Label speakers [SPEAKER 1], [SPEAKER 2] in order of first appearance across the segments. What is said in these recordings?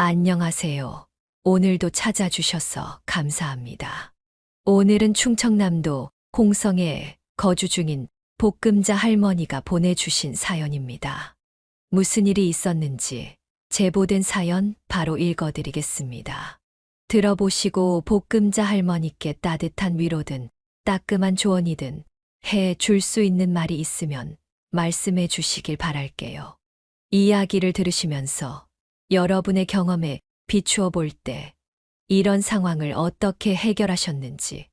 [SPEAKER 1] 안녕하세요. 오늘도 찾아주셔서 감사합니다. 오늘은 충청남도 홍성에 거주 중인 볶음자 할머니가 보내주신 사연입니다. 무슨 일이 있었는지 제보된 사연 바로 읽어드리겠습니다. 들어보시고 볶음자 할머니께 따뜻한 위로든 따끔한 조언이든 해 줄 수 있는 말이 있으면 말씀해 주시길 바랄게요. 이야기를 들으시면서 여러분의 경험에 비추어 볼 때 이런 상황을 어떻게 해결하셨는지,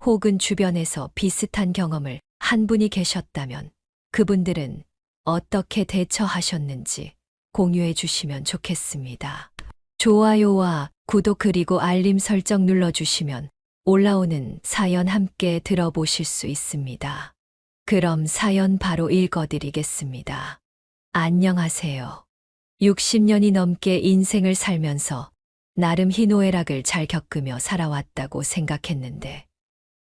[SPEAKER 1] 혹은 주변에서 비슷한 경험을 한 분이 계셨다면 그분들은 어떻게 대처하셨는지 공유해 주시면 좋겠습니다. 좋아요와 구독 그리고 알림 설정 눌러주시면 올라오는 사연 함께 들어보실 수 있습니다. 그럼 사연 바로 읽어드리겠습니다. 안녕하세요. 60년이 넘게 인생을 살면서 나름 희노애락을 잘 겪으며 살아왔다고 생각했는데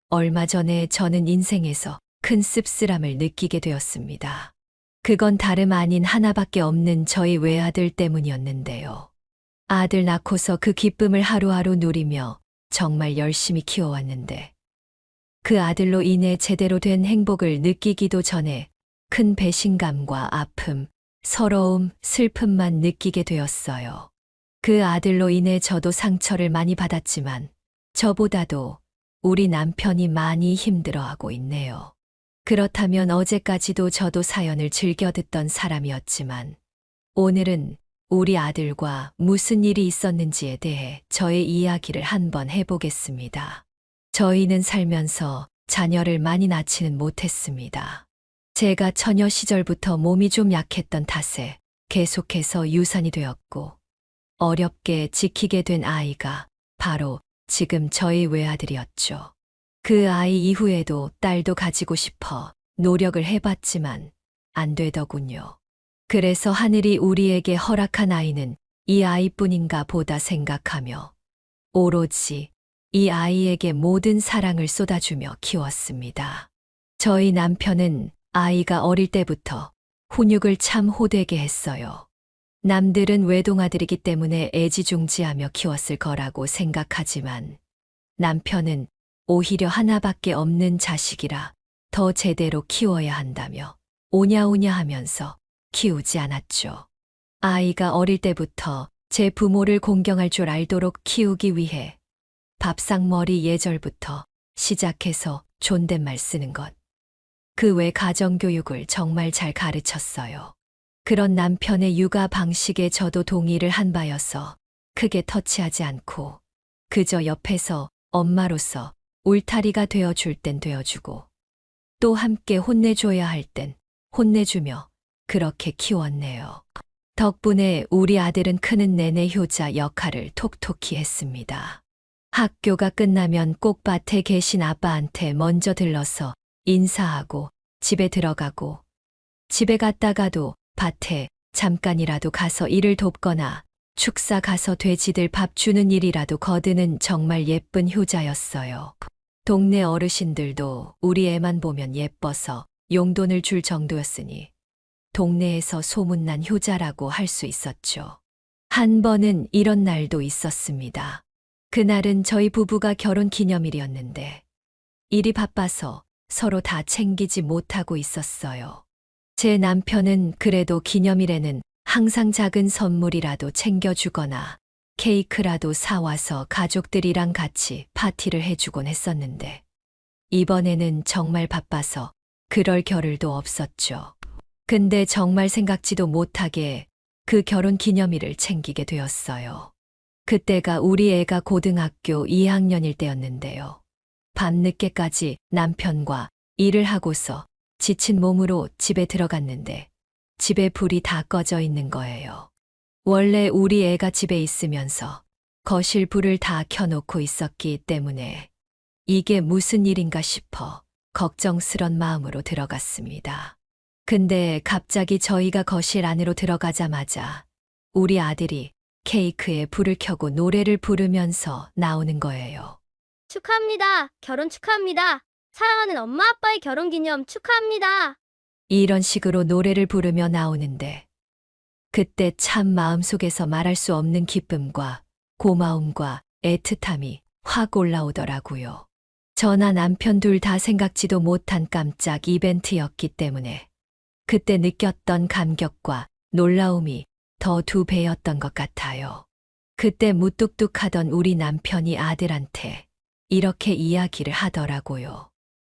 [SPEAKER 1] 얼마 전에 저는 인생에서 큰 씁쓸함을 느끼게 되었습니다. 그건 다름 아닌 하나밖에 없는 저희 외아들 때문이었는데요. 아들 낳고서 그 기쁨을 하루하루 누리며 정말 열심히 키워왔는데 그 아들로 인해 제대로 된 행복을 느끼기도 전에 큰 배신감과 아픔, 서러움, 슬픔만 느끼게 되었어요. 그 아들로 인해 저도 상처를 많이 받았지만 저보다도 우리 남편이 많이 힘들어하고 있네요. 그렇다면 어제까지도 저도 사연을 즐겨 듣던 사람이었지만 오늘은 우리 아들과 무슨 일이 있었는지에 대해 저의 이야기를 한번 해보겠습니다. 저희는 살면서 자녀를 많이 낳지는 못했습니다. 제가 처녀 시절부터 몸이 좀 약했던 탓에 계속해서 유산이 되었고 어렵게 지키게 된 아이가 바로 지금 저희 외아들이었죠. 그 아이 이후에도 딸도 가지고 싶어 노력을 해봤지만 안 되더군요. 그래서 하늘이 우리에게 허락한 아이는 이 아이뿐인가 보다 생각하며 오로지 이 아이에게 모든 사랑을 쏟아주며 키웠습니다. 저희 남편은 아이가 어릴 때부터 훈육을 참 호되게 했어요. 남들은 외동아들이기 때문에 애지중지하며 키웠을 거라고 생각하지만 남편은 오히려 하나밖에 없는 자식이라 더 제대로 키워야 한다며 오냐오냐 하면서 키우지 않았죠. 아이가 어릴 때부터 제 부모를 공경할 줄 알도록 키우기 위해 밥상머리 예절부터 시작해서 존댓말 쓰는 것. 그 외 가정교육을 정말 잘 가르쳤어요. 그런 남편의 육아 방식에 저도 동의를 한 바여서 크게 터치하지 않고 그저 옆에서 엄마로서 울타리가 되어줄 땐 되어주고 또 함께 혼내줘야 할 땐 혼내주며 그렇게 키웠네요. 덕분에 우리 아들은 크는 내내 효자 역할을 톡톡히 했습니다. 학교가 끝나면 꼭 밭에 계신 아빠한테 먼저 들러서 인사하고 집에 들어가고 집에 갔다가도 밭에 잠깐이라도 가서 일을 돕거나 축사 가서 돼지들 밥 주는 일이라도 거드는 정말 예쁜 효자였어요. 동네 어르신들도 우리 애만 보면 예뻐서 용돈을 줄 정도였으니 동네에서 소문난 효자라고 할 수 있었죠. 한 번은 이런 날도 있었습니다. 그날은 저희 부부가 결혼 기념일이었는데 일이 바빠서 서로 다 챙기지 못하고 있었어요. 제 남편은 그래도 기념일에는 항상 작은 선물이라도 챙겨주거나 케이크라도 사와서 가족들이랑 같이 파티를 해주곤 했었는데 이번에는 정말 바빠서 그럴 겨를도 없었죠. 근데 정말 생각지도 못하게 그 결혼 기념일을 챙기게 되었어요. 그때가 우리 애가 고등학교 2학년일 때였는데요. 밤늦게까지 남편과 일을 하고서 지친 몸으로 집에 들어갔는데 집에 불이 다 꺼져 있는 거예요. 원래 우리 애가 집에 있으면서 거실 불을 다 켜놓고 있었기 때문에 이게 무슨 일인가 싶어 걱정스런 마음으로 들어갔습니다. 근데 갑자기 저희가 거실 안으로 들어가자마자 우리 아들이 케이크에 불을 켜고 노래를 부르면서 나오는 거예요.
[SPEAKER 2] 축하합니다. 결혼 축하합니다. 사랑하는 엄마 아빠의 결혼 기념 축하합니다.
[SPEAKER 1] 이런 식으로 노래를 부르며 나오는데 그때 참 마음속에서 말할 수 없는 기쁨과 고마움과 애틋함이 확 올라오더라고요. 저나 남편 둘 다 생각지도 못한 깜짝 이벤트였기 때문에 그때 느꼈던 감격과 놀라움이 더 두 배였던 것 같아요. 그때 무뚝뚝하던 우리 남편이 아들한테 이렇게 이야기를 하더라고요.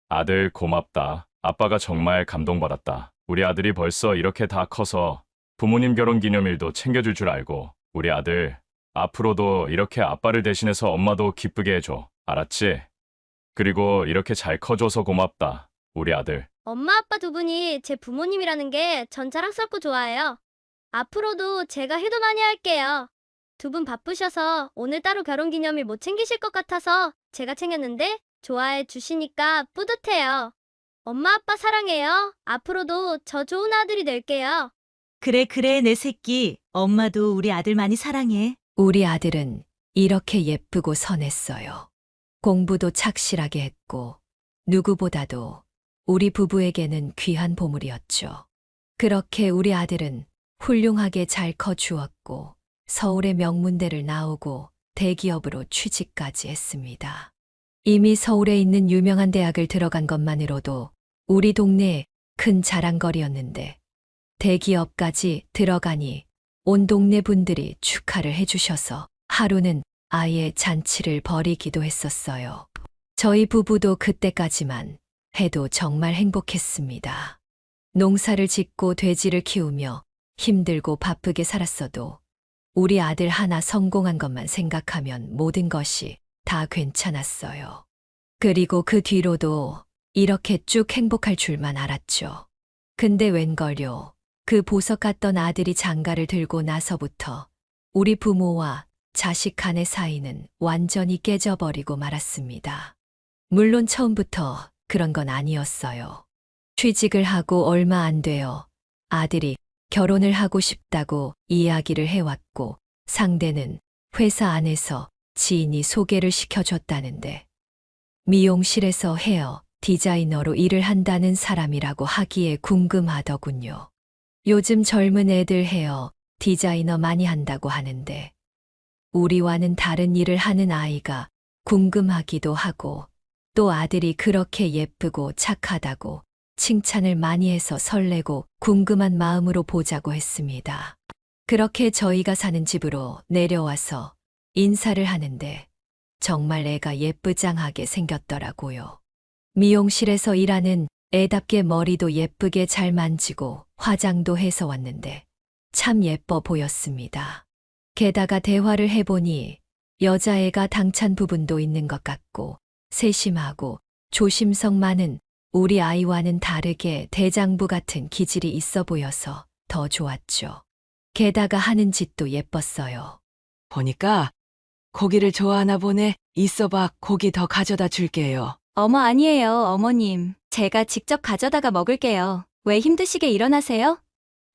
[SPEAKER 3] 아들 고맙다. 아빠가 정말 감동받았다. 우리 아들이 벌써 이렇게 다 커서 부모님 결혼 기념일도 챙겨줄 줄 알고 우리 아들 앞으로도 이렇게 아빠를 대신해서 엄마도 기쁘게 해줘. 알았지? 그리고 이렇게 잘 커줘서 고맙다. 우리 아들.
[SPEAKER 2] 엄마 아빠 두 분이 제 부모님이라는 게 전 자랑스럽고 좋아해요. 앞으로도 제가 해도 많이 할게요. 두 분 바쁘셔서 오늘 따로 결혼 기념일 못 챙기실 것 같아서 제가 챙겼는데 좋아해 주시니까 뿌듯해요. 엄마 아빠 사랑해요. 앞으로도 저 좋은 아들이 될게요.
[SPEAKER 4] 그래, 그래, 내 새끼. 엄마도 우리 아들 많이 사랑해.
[SPEAKER 1] 우리 아들은 이렇게 예쁘고 선했어요. 공부도 착실하게 했고 누구보다도 우리 부부에게는 귀한 보물이었죠. 그렇게 우리 아들은 훌륭하게 잘 커주었고 서울의 명문대를 나오고 대기업으로 취직까지 했습니다. 이미 서울에 있는 유명한 대학을 들어간 것만으로도 우리 동네의 큰 자랑거리였는데 대기업까지 들어가니 온 동네 분들이 축하를 해주셔서 하루는 아예 잔치를 벌이기도 했었어요. 저희 부부도 그때까지만 해도 정말 행복했습니다. 농사를 짓고 돼지를 키우며 힘들고 바쁘게 살았어도 우리 아들 하나 성공한 것만 생각하면 모든 것이 다 괜찮았어요. 그리고 그 뒤로도 이렇게 쭉 행복할 줄만 알았죠. 근데 웬걸요. 그 보석 같던 아들이 장가를 들고 나서부터 우리 부모와 자식 간의 사이는 완전히 깨져버리고 말았습니다. 물론 처음부터 그런 건 아니었어요. 취직을 하고 얼마 안 되어 아들이 결혼을 하고 싶다고 이야기를 해왔고 상대는 회사 안에서 지인이 소개를 시켜줬다는데 미용실에서 헤어 디자이너로 일을 한다는 사람이라고 하기에 궁금하더군요. 요즘 젊은 애들 헤어 디자이너 많이 한다고 하는데 우리와는 다른 일을 하는 아이가 궁금하기도 하고 또 아들이 그렇게 예쁘고 착하다고 칭찬을 많이 해서 설레고 궁금한 마음으로 보자고 했습니다. 그렇게 저희가 사는 집으로 내려와서 인사를 하는데 정말 애가 예쁘장하게 생겼더라고요. 미용실에서 일하는 애답게 머리도 예쁘게 잘 만지고 화장도 해서 왔는데 참 예뻐 보였습니다. 게다가 대화를 해보니 여자애가 당찬 부분도 있는 것 같고 세심하고 조심성 많은 우리 아이와는 다르게 대장부 같은 기질이 있어 보여서 더 좋았죠. 게다가 하는 짓도 예뻤어요.
[SPEAKER 5] 보니까 고기를 좋아하나 보네. 있어봐, 고기 더 가져다 줄게요.
[SPEAKER 6] 어머, 아니에요, 어머님. 제가 직접 가져다가 먹을게요. 왜 힘드시게 일어나세요?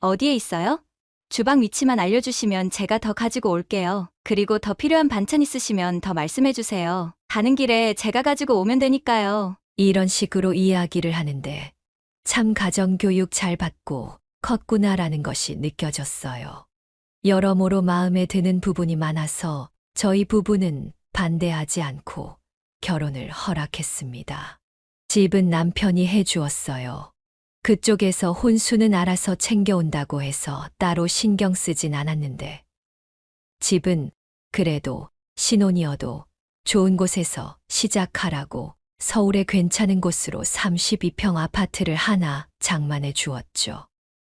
[SPEAKER 6] 어디에 있어요? 주방 위치만 알려주시면 제가 더 가지고 올게요. 그리고 더 필요한 반찬 있으시면 더 말씀해주세요. 가는 길에 제가 가지고 오면 되니까요.
[SPEAKER 1] 이런 식으로 이야기를 하는데 참 가정교육 잘 받고 컸구나라는 것이 느껴졌어요. 여러모로 마음에 드는 부분이 많아서 저희 부부는 반대하지 않고 결혼을 허락했습니다. 집은 남편이 해주었어요. 그쪽에서 혼수는 알아서 챙겨온다고 해서 따로 신경 쓰진 않았는데 집은 그래도 신혼이어도 좋은 곳에서 시작하라고 서울의 괜찮은 곳으로 32평 아파트를 하나 장만해 주었죠.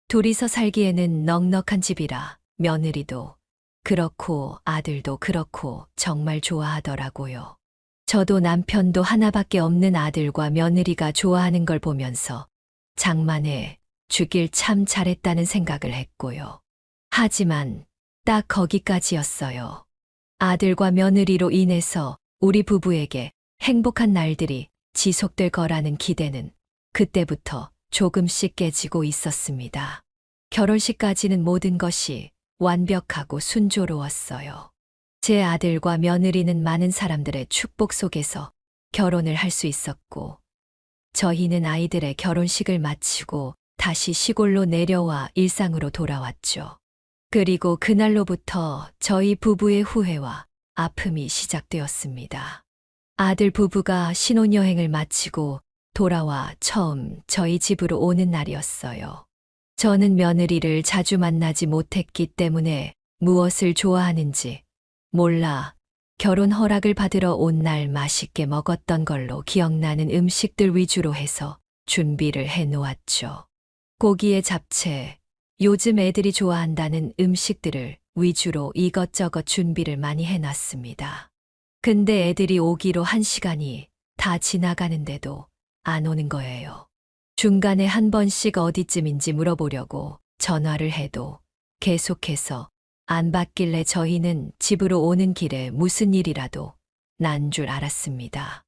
[SPEAKER 1] 둘이서 살기에는 넉넉한 집이라 며느리도 그렇고 아들도 그렇고 정말 좋아하더라고요. 저도 남편도 하나밖에 없는 아들과 며느리가 좋아하는 걸 보면서 장만해 주길 참 잘했다는 생각을 했고요. 하지만 딱 거기까지였어요. 아들과 며느리로 인해서 우리 부부에게 행복한 날들이 지속될 거라는 기대는 그때부터 조금씩 깨지고 있었습니다. 결혼식까지는 모든 것이 완벽하고 순조로웠어요. 제 아들과 며느리는 많은 사람들의 축복 속에서 결혼을 할 수 있었고, 저희는 아이들의 결혼식을 마치고 다시 시골로 내려와 일상으로 돌아왔죠. 그리고 그날로부터 저희 부부의 후회와 아픔이 시작되었습니다. 아들 부부가 신혼여행을 마치고 돌아와 처음 저희 집으로 오는 날이었어요. 저는 며느리를 자주 만나지 못했기 때문에 무엇을 좋아하는지 몰라 결혼 허락을 받으러 온 날 맛있게 먹었던 걸로 기억나는 음식들 위주로 해서 준비를 해 놓았죠. 고기에 잡채, 요즘 애들이 좋아한다는 음식들을 위주로 이것저것 준비를 많이 해놨습니다. 근데 애들이 오기로 1시간이 다 지나가는데도 안 오는 거예요. 중간에 한 번씩 어디쯤인지 물어보려고 전화를 해도 계속해서 안 받길래 저희는 집으로 오는 길에 무슨 일이라도 난 줄 알았습니다.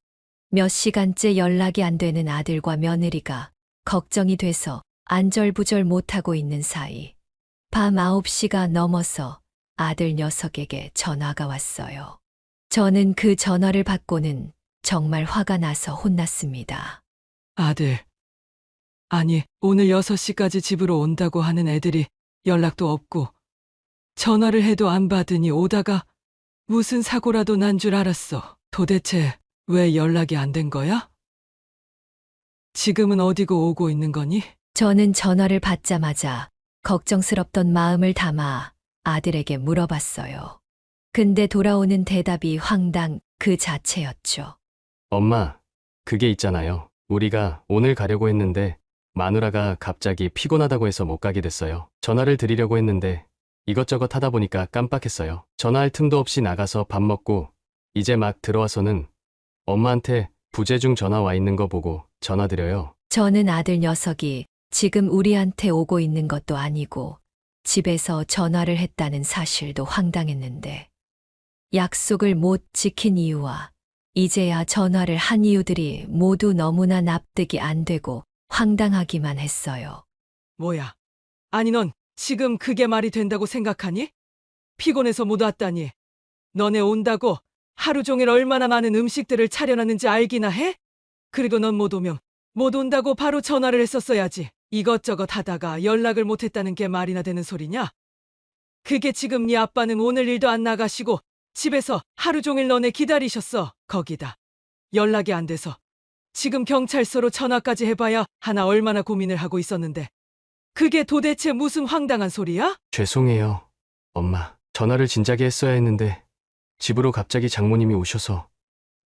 [SPEAKER 1] 몇 시간째 연락이 안 되는 아들과 며느리가 걱정이 돼서 안절부절 못하고 있는 사이 밤 9시가 넘어서 아들 녀석에게 전화가 왔어요. 저는 그 전화를 받고는 정말 화가 나서 혼났습니다.
[SPEAKER 5] 아들. 아니, 오늘 6시까지 집으로 온다고 하는 애들이 연락도 없고 전화를 해도 안 받으니 오다가 무슨 사고라도 난 줄 알았어. 도대체 왜 연락이 안 된 거야? 지금은 어디고 오고 있는 거니?
[SPEAKER 1] 저는 전화를 받자마자 걱정스럽던 마음을 담아 아들에게 물어봤어요. 근데 돌아오는 대답이 황당 그 자체였죠.
[SPEAKER 7] 엄마, 그게 있잖아요. 우리가 오늘 가려고 했는데 마누라가 갑자기 피곤하다고 해서 못 가게 됐어요. 전화를 드리려고 했는데 이것저것 하다 보니까 깜빡했어요. 전화할 틈도 없이 나가서 밥 먹고 이제 막 들어와서는 엄마한테 부재중 전화 와 있는 거 보고 전화드려요.
[SPEAKER 1] 저는 아들 녀석이 지금 우리한테 오고 있는 것도 아니고 집에서 전화를 했다는 사실도 황당했는데 약속을 못 지킨 이유와 이제야 전화를 한 이유들이 모두 너무나 납득이 안 되고 황당하기만 했어요.
[SPEAKER 5] 뭐야? 아니 넌 지금 그게 말이 된다고 생각하니? 피곤해서 못 왔다니. 너네 온다고 하루 종일 얼마나 많은 음식들을 차려놨는지 알기나 해? 그리고 넌 못 오면 못 온다고 바로 전화를 했었어야지. 이것저것 하다가 연락을 못 했다는 게 말이나 되는 소리냐? 그게 지금 네 아빠는 오늘 일도 안 나가시고 집에서 하루 종일 너네 기다리셨어. 거기다 연락이 안 돼서 지금 경찰서로 전화까지 해봐야 하나 얼마나 고민을 하고 있었는데 그게 도대체 무슨 황당한 소리야?
[SPEAKER 7] 죄송해요, 엄마. 전화를 진작에 했어야 했는데 집으로 갑자기 장모님이 오셔서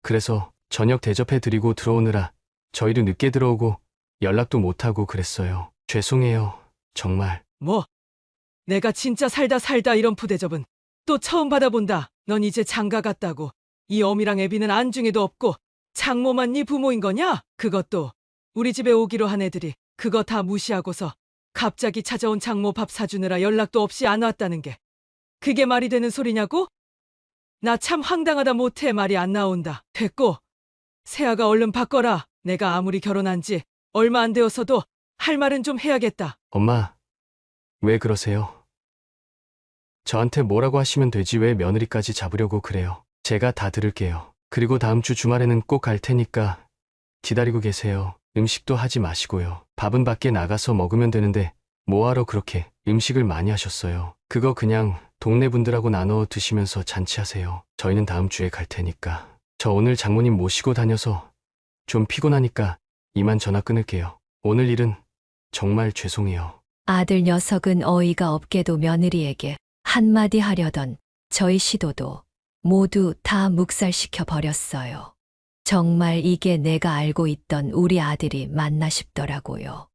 [SPEAKER 7] 그래서 저녁 대접해드리고 들어오느라 저희도 늦게 들어오고 연락도 못하고 그랬어요. 죄송해요, 정말.
[SPEAKER 5] 뭐? 내가 진짜 살다 이런 푸대접은 또 처음 받아본다. 넌 이제 장가 갔다고. 이 어미랑 애비는 안중에도 없고 장모만 네 부모인 거냐? 그것도 우리 집에 오기로 한 애들이 그거 다 무시하고서 갑자기 찾아온 장모 밥 사주느라 연락도 없이 안 왔다는 게 그게 말이 되는 소리냐고? 나 참 황당하다 못해 말이 안 나온다. 됐고 세아가 얼른 바꿔라. 내가 아무리 결혼한 지 얼마 안 되어서도 할 말은 좀 해야겠다.
[SPEAKER 7] 엄마, 왜 그러세요? 저한테 뭐라고 하시면 되지 왜 며느리까지 잡으려고 그래요. 제가 다 들을게요. 그리고 다음 주 주말에는 꼭 갈 테니까 기다리고 계세요. 음식도 하지 마시고요. 밥은 밖에 나가서 먹으면 되는데 뭐하러 그렇게 음식을 많이 하셨어요. 그거 그냥 동네 분들하고 나눠 드시면서 잔치하세요. 저희는 다음 주에 갈 테니까. 저 오늘 장모님 모시고 다녀서 좀 피곤하니까 이만 전화 끊을게요. 오늘 일은 정말 죄송해요.
[SPEAKER 1] 아들 녀석은 어이가 없게도 며느리에게 한마디 하려던 저희 시도도 모두 다 묵살시켜 버렸어요. 정말 이게 내가 알고 있던 우리 아들이 맞나 싶더라고요.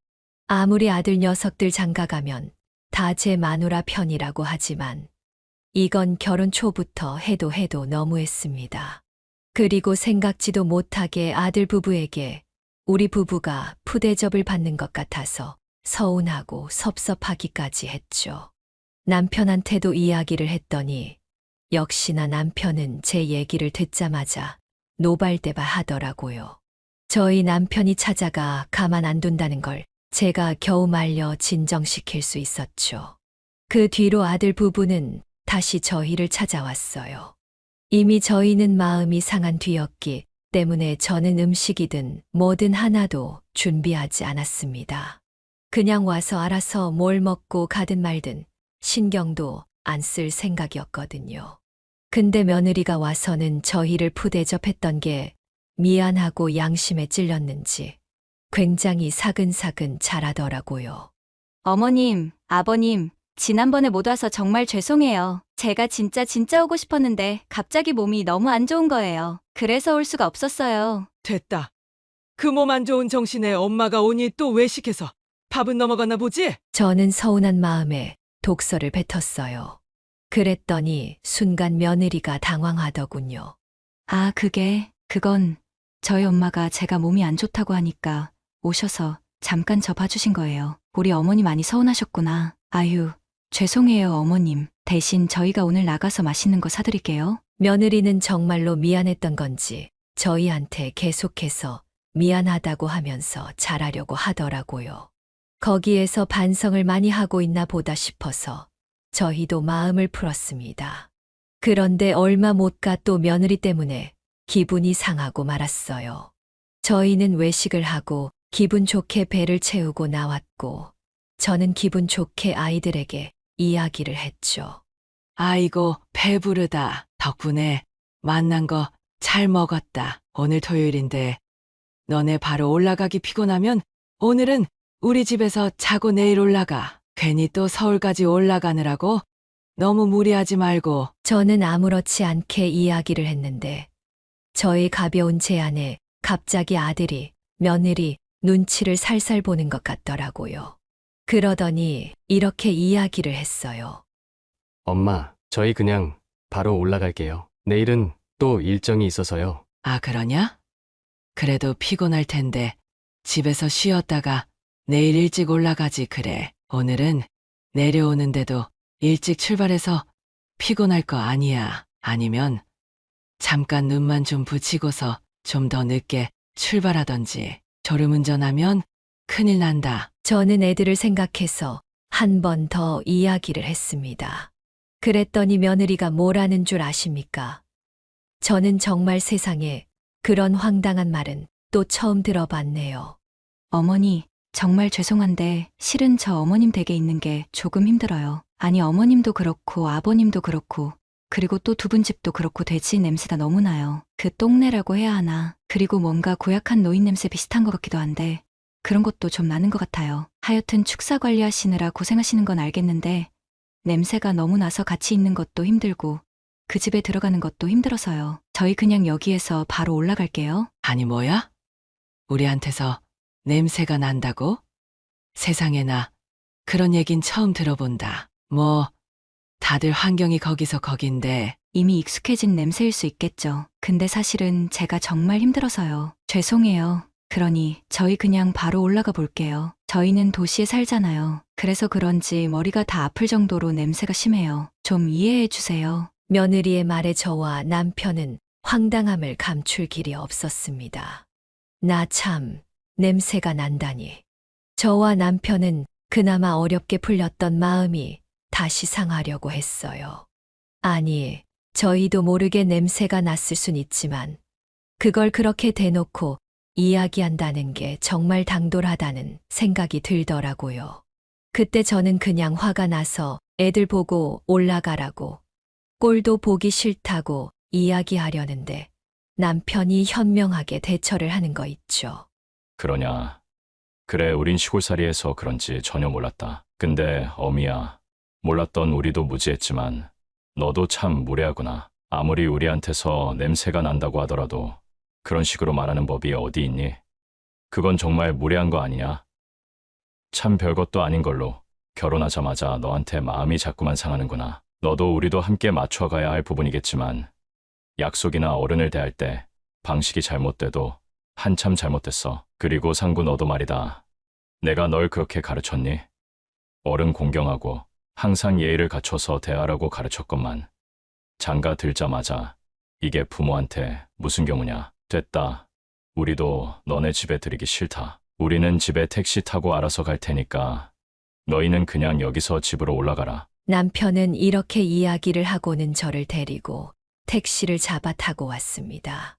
[SPEAKER 1] 아무리 아들 녀석들 장가가면 다 제 마누라 편이라고 하지만 이건 결혼 초부터 해도 너무했습니다. 그리고 생각지도 못하게 아들 부부에게 우리 부부가 푸대접을 받는 것 같아서 서운하고 섭섭하기까지 했죠. 남편한테도 이야기를 했더니 역시나 남편은 제 얘기를 듣자마자 노발대발 하더라고요. 저희 남편이 찾아가 가만 안 둔다는 걸 제가 겨우 말려 진정시킬 수 있었죠. 그 뒤로 아들 부부는 다시 저희를 찾아왔어요. 이미 저희는 마음이 상한 뒤였기 때문에 저는 음식이든 뭐든 하나도 준비하지 않았습니다. 그냥 와서 알아서 뭘 먹고 가든 말든 신경도 안 쓸 생각이었거든요. 근데 며느리가 와서는 저희를 푸대접했던 게 미안하고 양심에 찔렸는지 굉장히 사근사근 잘하더라고요.
[SPEAKER 6] 어머님, 아버님, 지난번에 못 와서 정말 죄송해요. 제가 진짜 오고 싶었는데 갑자기 몸이 너무 안 좋은 거예요. 그래서 올 수가 없었어요.
[SPEAKER 5] 됐다. 그 몸 안 좋은 정신에 엄마가 오니 또 외식해서 밥은 넘어갔나 보지?
[SPEAKER 1] 저는 서운한 마음에 독서를 뱉었어요. 그랬더니 순간 며느리가 당황하더군요.
[SPEAKER 6] 아, 그건 저희 엄마가 제가 몸이 안 좋다고 하니까 오셔서 잠깐 저 봐주신 거예요. 우리 어머니 많이 서운하셨구나. 아유, 죄송해요, 어머님. 대신 저희가 오늘 나가서 맛있는 거 사드릴게요.
[SPEAKER 1] 며느리는 정말로 미안했던 건지 저희한테 계속해서 미안하다고 하면서 잘하려고 하더라고요. 거기에서 반성을 많이 하고 있나 보다 싶어서 저희도 마음을 풀었습니다. 그런데 얼마 못 가 또 며느리 때문에 기분이 상하고 말았어요. 저희는 외식을 하고 기분 좋게 배를 채우고 나왔고 저는 기분 좋게 아이들에게 이야기를 했죠.
[SPEAKER 5] 아이고, 배부르다. 덕분에 만난 거 잘 먹었다. 오늘 토요일인데 너네 바로 올라가기 피곤하면 오늘은 우리 집에서 자고 내일 올라가. 괜히 또 서울까지 올라가느라고 너무 무리하지 말고.
[SPEAKER 1] 저는 아무렇지 않게 이야기를 했는데 저의 가벼운 제안에 갑자기 아들이 며느리 눈치를 살살 보는 것 같더라고요. 그러더니 이렇게 이야기를 했어요.
[SPEAKER 7] 엄마, 저희 그냥 바로 올라갈게요. 내일은 또 일정이 있어서요.
[SPEAKER 5] 아, 그러냐? 그래도 피곤할 텐데 집에서 쉬었다가 내일 일찍 올라가지 그래. 오늘은 내려오는데도 일찍 출발해서 피곤할 거 아니야. 아니면 잠깐 눈만 좀 붙이고서 좀 더 늦게 출발하던지. 졸음운전하면 큰일 난다.
[SPEAKER 1] 저는 애들을 생각해서 한 번 더 이야기를 했습니다. 그랬더니 며느리가 뭐라는 줄 아십니까? 저는 정말 세상에 그런 황당한 말은 또 처음 들어봤네요.
[SPEAKER 6] 어머니, 정말 죄송한데 실은 저 어머님 댁에 있는 게 조금 힘들어요. 아니, 어머님도 그렇고 아버님도 그렇고 그리고 또 두 분 집도 그렇고 돼지 냄새가 너무 나요. 그 똥내라고 해야 하나. 그리고 뭔가 고약한 노인 냄새 비슷한 것 같기도 한데 그런 것도 좀 나는 것 같아요. 하여튼 축사 관리하시느라 고생하시는 건 알겠는데 냄새가 너무 나서 같이 있는 것도 힘들고 그 집에 들어가는 것도 힘들어서요. 저희 그냥 여기에서 바로 올라갈게요.
[SPEAKER 5] 아니 뭐야? 우리한테서 냄새가 난다고? 세상에나 그런 얘긴 처음 들어본다. 뭐 다들 환경이 거기서 거긴데.
[SPEAKER 6] 이미 익숙해진 냄새일 수 있겠죠. 근데 사실은 제가 정말 힘들어서요. 죄송해요. 그러니 저희 그냥 바로 올라가 볼게요. 저희는 도시에 살잖아요. 그래서 그런지 머리가 다 아플 정도로 냄새가 심해요. 좀 이해해 주세요.
[SPEAKER 1] 며느리의 말에 저와 남편은 황당함을 감출 길이 없었습니다. 나 참 냄새가 난다니. 저와 남편은 그나마 어렵게 풀렸던 마음이 다시 상하려고 했어요. 아니, 저희도 모르게 냄새가 났을 순 있지만 그걸 그렇게 대놓고 이야기한다는 게 정말 당돌하다는 생각이 들더라고요. 그때 저는 그냥 화가 나서 애들 보고 올라가라고 꼴도 보기 싫다고 이야기하려는데 남편이 현명하게 대처를 하는 거 있죠.
[SPEAKER 3] 그러냐. 그래, 우린 시골살이해서 그런지 전혀 몰랐다. 근데 어미야, 몰랐던 우리도 무지했지만 너도 참 무례하구나. 아무리 우리한테서 냄새가 난다고 하더라도 그런 식으로 말하는 법이 어디 있니? 그건 정말 무례한 거 아니냐? 참 별것도 아닌 걸로 결혼하자마자 너한테 마음이 자꾸만 상하는구나. 너도 우리도 함께 맞춰가야 할 부분이겠지만 약속이나 어른을 대할 때 방식이 잘못돼도 한참 잘못됐어. 그리고 상구, 너도 말이다. 내가 널 그렇게 가르쳤니? 어른 공경하고 항상 예의를 갖춰서 대하라고 가르쳤건만 장가 들자마자 이게 부모한테 무슨 경우냐. 됐다. 우리도 너네 집에 들이기 싫다. 우리는 집에 택시 타고 알아서 갈 테니까 너희는 그냥 여기서 집으로 올라가라.
[SPEAKER 1] 남편은 이렇게 이야기를 하고는 저를 데리고 택시를 잡아 타고 왔습니다.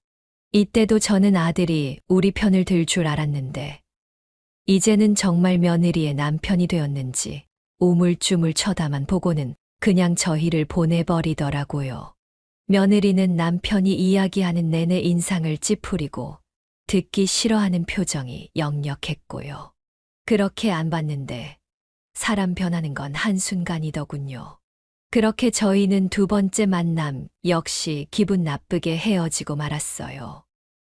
[SPEAKER 1] 이때도 저는 아들이 우리 편을 들 줄 알았는데 이제는 정말 며느리의 남편이 되었는지 우물쭈물 쳐다만 보고는 그냥 저희를 보내버리더라고요. 며느리는 남편이 이야기하는 내내 인상을 찌푸리고 듣기 싫어하는 표정이 역력했고요. 그렇게 안 봤는데 사람 변하는 건 한순간이더군요. 그렇게 저희는 두 번째 만남 역시 기분 나쁘게 헤어지고 말았어요.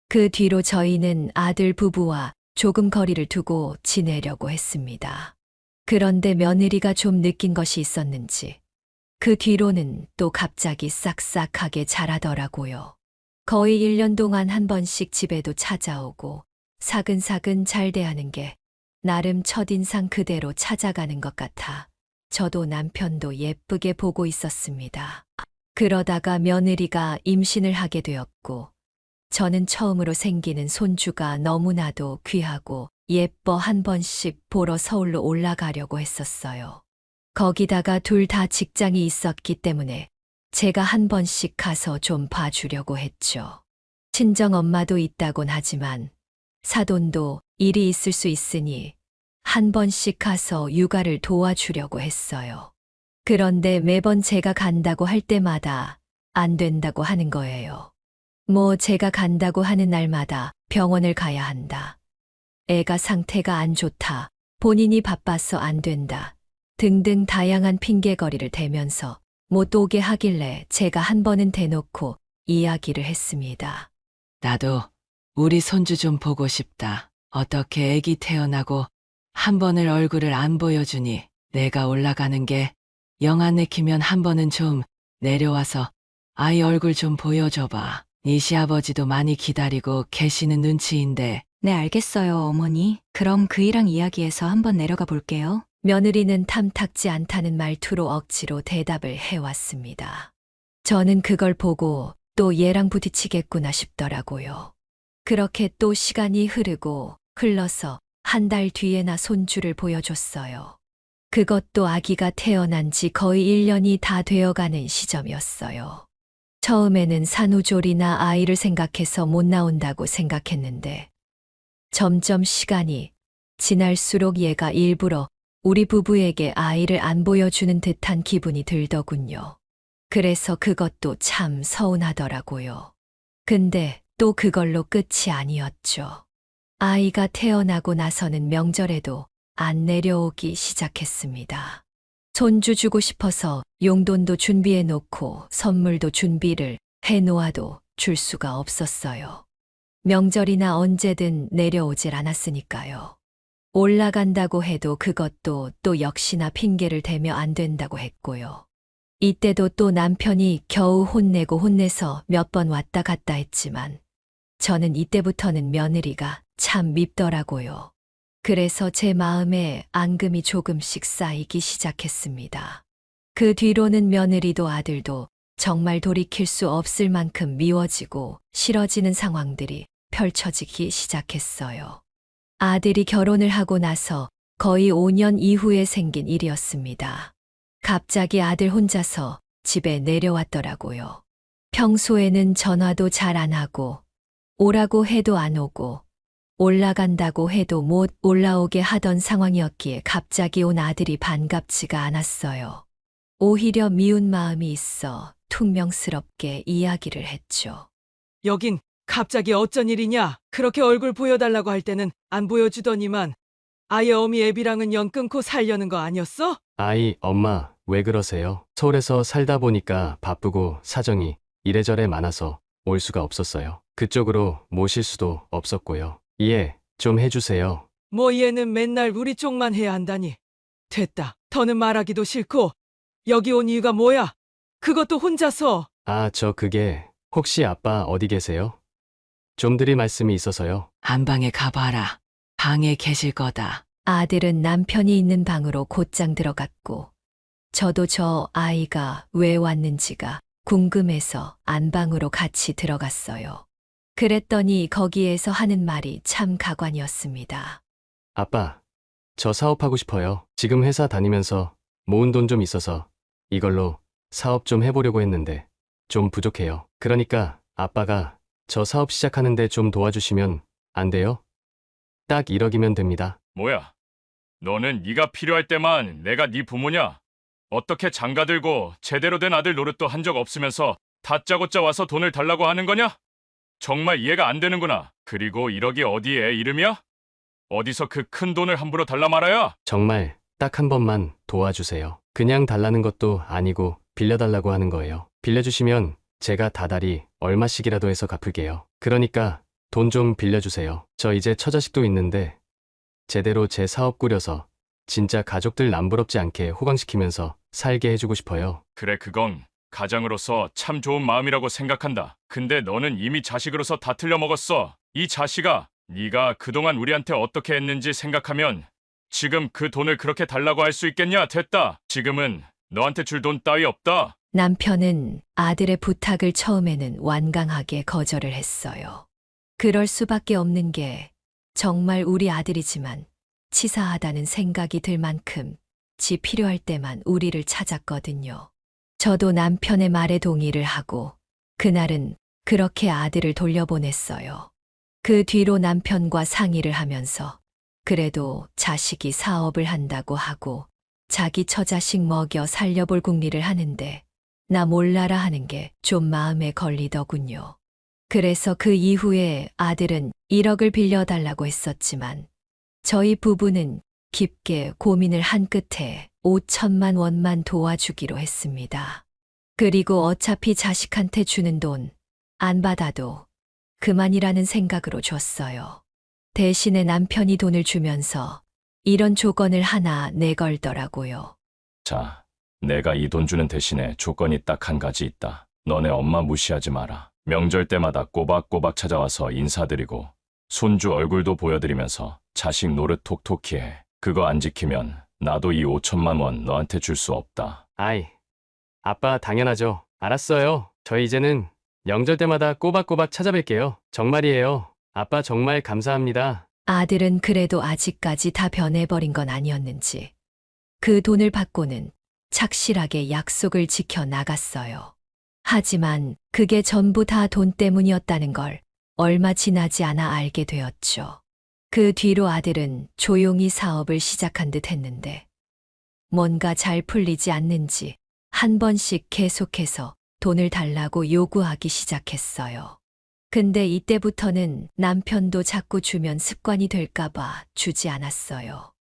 [SPEAKER 1] 그 뒤로 저희는 아들 부부와 조금 거리를 두고 지내려고 했습니다. 그런데 며느리가 좀 느낀 것이 있었는지 그 뒤로는 또 갑자기 싹싹하게 자라더라고요. 거의 1년 동안 한 번씩 집에도 찾아오고 사근사근 잘 대하는 게 나름 첫인상 그대로 찾아가는 것 같아 저도 남편도 예쁘게 보고 있었습니다. 그러다가 며느리가 임신을 하게 되었고 저는 처음으로 생기는 손주가 너무나도 귀하고 예뻐 한 번씩 보러 서울로 올라가려고 했었어요. 거기다가 둘 다 직장이 있었기 때문에 제가 한 번씩 가서 좀 봐주려고 했죠. 친정 엄마도 있다곤 하지만 사돈도 일이 있을 수 있으니 한 번씩 가서 육아를 도와주려고 했어요. 그런데 매번 제가 간다고 할 때마다 안 된다고 하는 거예요. 뭐 제가 간다고 하는 날마다 병원을 가야 한다. 애가 상태가 안 좋다. 본인이 바빠서 안 된다. 등등 다양한 핑계거리를 대면서 못 오게 하길래 제가 한 번은 대놓고 이야기를 했습니다.
[SPEAKER 8] 나도 우리 손주 좀 보고 싶다. 어떻게 애기 태어나고 한 번을 얼굴을 안 보여주니 내가 올라가는 게 영 안 내키면 한 번은 좀 내려와서 아이 얼굴 좀 보여줘봐. 네 시아버지도 많이 기다리고 계시는 눈치인데.
[SPEAKER 6] 네, 알겠어요, 어머니. 그럼 그이랑 이야기해서 한번 내려가 볼게요.
[SPEAKER 1] 며느리는 탐탁지 않다는 말투로 억지로 대답을 해왔습니다. 저는 그걸 보고 또 얘랑 부딪히겠구나 싶더라고요. 그렇게 또 시간이 흘러서 한 달 뒤에나 손주를 보여줬어요. 그것도 아기가 태어난 지 거의 1년이 다 되어가는 시점이었어요. 처음에는 산후조리나 아이를 생각해서 못 나온다고 생각했는데 점점 시간이 지날수록 얘가 일부러 우리 부부에게 아이를 안 보여주는 듯한 기분이 들더군요. 그래서 그것도 참 서운하더라고요. 근데 또 그걸로 끝이 아니었죠. 아이가 태어나고 나서는 명절에도 안 내려오기 시작했습니다. 손주 주고 싶어서 용돈도 준비해 놓고 선물도 준비를 해 놓아도 줄 수가 없었어요. 명절이나 언제든 내려오질 않았으니까요. 올라간다고 해도 그것도 또 역시나 핑계를 대며 안 된다고 했고요. 이때도 또 남편이 겨우 혼내고 혼내서 몇 번 왔다 갔다 했지만 저는 이때부터는 며느리가 참 밉더라고요. 그래서 제 마음에 앙금이 조금씩 쌓이기 시작했습니다. 그 뒤로는 며느리도 아들도 정말 돌이킬 수 없을 만큼 미워지고 싫어지는 상황들이 펼쳐지기 시작했어요. 아들이 결혼을 하고 나서 거의 5년 이후에 생긴 일이었습니다. 갑자기 아들 혼자서 집에 내려왔더라고요. 평소에는 전화도 잘 안 하고 오라고 해도 안 오고 올라간다고 해도 못 올라오게 하던 상황이었기에 갑자기 온 아들이 반갑지가 않았어요. 오히려 미운 마음이 있어 퉁명스럽게 이야기를 했죠.
[SPEAKER 5] 여긴 갑자기 어쩐 일이냐? 그렇게 얼굴 보여달라고 할 때는 안 보여주더니만 아예 어미 애비랑은 연 끊고 살려는 거 아니었어?
[SPEAKER 7] 아이, 엄마, 왜 그러세요? 서울에서 살다 보니까 바쁘고 사정이 이래저래 많아서 올 수가 없었어요. 그쪽으로 모실 수도 없었고요. 이해 좀 해주세요.
[SPEAKER 5] 뭐 얘는 맨날 우리 쪽만 해야 한다니. 됐다. 더는 말하기도 싫고 여기 온 이유가 뭐야? 그것도 혼자서.
[SPEAKER 7] 아, 그게 혹시 아빠 어디 계세요? 좀 드릴 말씀이 있어서요.
[SPEAKER 8] 안방에 가봐라. 방에 계실 거다.
[SPEAKER 1] 아들은 남편이 있는 방으로 곧장 들어갔고 저도 저 아이가 왜 왔는지가 궁금해서 안방으로 같이 들어갔어요. 그랬더니 거기에서 하는 말이 참 가관이었습니다.
[SPEAKER 7] 아빠, 저 사업하고 싶어요. 지금 회사 다니면서 모은 돈 좀 있어서 이걸로 사업 좀 해보려고 했는데 좀 부족해요. 그러니까 아빠가 저 사업 시작하는데 좀 도와주시면 안 돼요? 딱 1억이면 됩니다.
[SPEAKER 3] 뭐야? 너는 네가 필요할 때만 내가 네 부모냐? 어떻게 장가 들고 제대로 된 아들 노릇도 한 적 없으면서 다짜고짜 와서 돈을 달라고 하는 거냐? 정말 이해가 안 되는구나. 그리고 1억이 어디에 이름이야? 어디서 그 큰 돈을 함부로 달라 말아야?
[SPEAKER 7] 정말 딱 한 번만 도와주세요. 그냥 달라는 것도 아니고 빌려달라고 하는 거예요. 빌려주시면 제가 다달이 얼마씩이라도 해서 갚을게요. 그러니까 돈 좀 빌려주세요. 저 이제 처자식도 있는데 제대로 제 사업 꾸려서 진짜 가족들 남부럽지 않게 호강시키면서 살게 해주고 싶어요.
[SPEAKER 3] 그래, 그건 가장으로서 참 좋은 마음이라고 생각한다. 근데 너는 이미 자식으로서 다 틀려먹었어. 이 자식아, 네가 그동안 우리한테 어떻게 했는지 생각하면 지금 그 돈을 그렇게 달라고 할 수 있겠냐? 됐다. 지금은 너한테 줄 돈 따위 없다.
[SPEAKER 1] 남편은 아들의 부탁을 처음에는 완강하게 거절을 했어요. 그럴 수밖에 없는 게 정말 우리 아들이지만 치사하다는 생각이 들 만큼 지 필요할 때만 우리를 찾았거든요. 저도 남편의 말에 동의를 하고 그날은 그렇게 아들을 돌려보냈어요. 그 뒤로 남편과 상의를 하면서 그래도 자식이 사업을 한다고 하고 자기 처자식 먹여 살려볼 궁리를 하는데 나 몰라라 하는 게 좀 마음에 걸리더군요. 그래서 그 이후에 아들은 1억을 빌려달라고 했었지만 저희 부부는 깊게 고민을 한 끝에 5천만 원만 도와주기로 했습니다. 그리고 어차피 자식한테 주는 돈 안 받아도 그만이라는 생각으로 줬어요. 대신에 남편이 돈을 주면서 이런 조건을 하나 내걸더라고요.
[SPEAKER 3] 자, 내가 이 돈 주는 대신에 조건이 딱 한 가지 있다. 너네 엄마 무시하지 마라. 명절 때마다 꼬박꼬박 찾아와서 인사드리고 손주 얼굴도 보여드리면서 자식 노릇 톡톡히 해. 그거 안 지키면 나도 이 5천만 원 너한테 줄 수 없다.
[SPEAKER 7] 아이, 아빠 당연하죠. 알았어요. 저희 이제는 명절 때마다 꼬박꼬박 찾아뵐게요. 정말이에요. 아빠 정말 감사합니다.
[SPEAKER 1] 아들은 그래도 아직까지 다 변해버린 건 아니었는지 그 돈을 받고는 착실하게 약속을 지켜 나갔어요. 하지만 그게 전부 다 돈 때문이었다는 걸 얼마 지나지 않아 알게 되었죠. 그 뒤로 아들은 조용히 사업을 시작한 듯 했는데 뭔가 잘 풀리지 않는지 한 번씩 계속해서 돈을 달라고 요구하기 시작했어요. 근데 이때부터는 남편도 자꾸 주면 습관이 될까봐 주지 않았어요.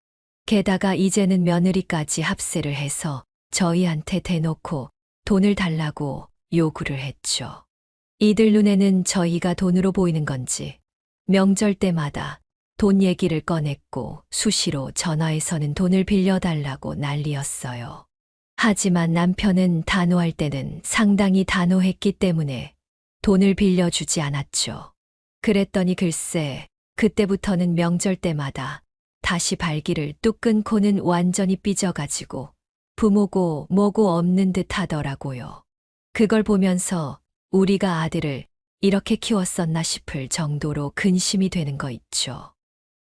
[SPEAKER 1] 게다가 이제는 며느리까지 합세를 해서 저희한테 대놓고 돈을 달라고 요구를 했죠. 이들 눈에는 저희가 돈으로 보이는 건지 명절 때마다 돈 얘기를 꺼냈고 수시로 전화해서는 돈을 빌려달라고 난리였어요. 하지만 남편은 단호할 때는 상당히 단호했기 때문에 돈을 빌려주지 않았죠. 그랬더니 글쎄 그때부터는 명절 때마다 다시 발기를 뚝 끊고는 완전히 삐져가지고 부모고 뭐고 없는 듯 하더라고요. 그걸 보면서 우리가 아들을 이렇게 키웠었나 싶을 정도로 근심이 되는 거 있죠.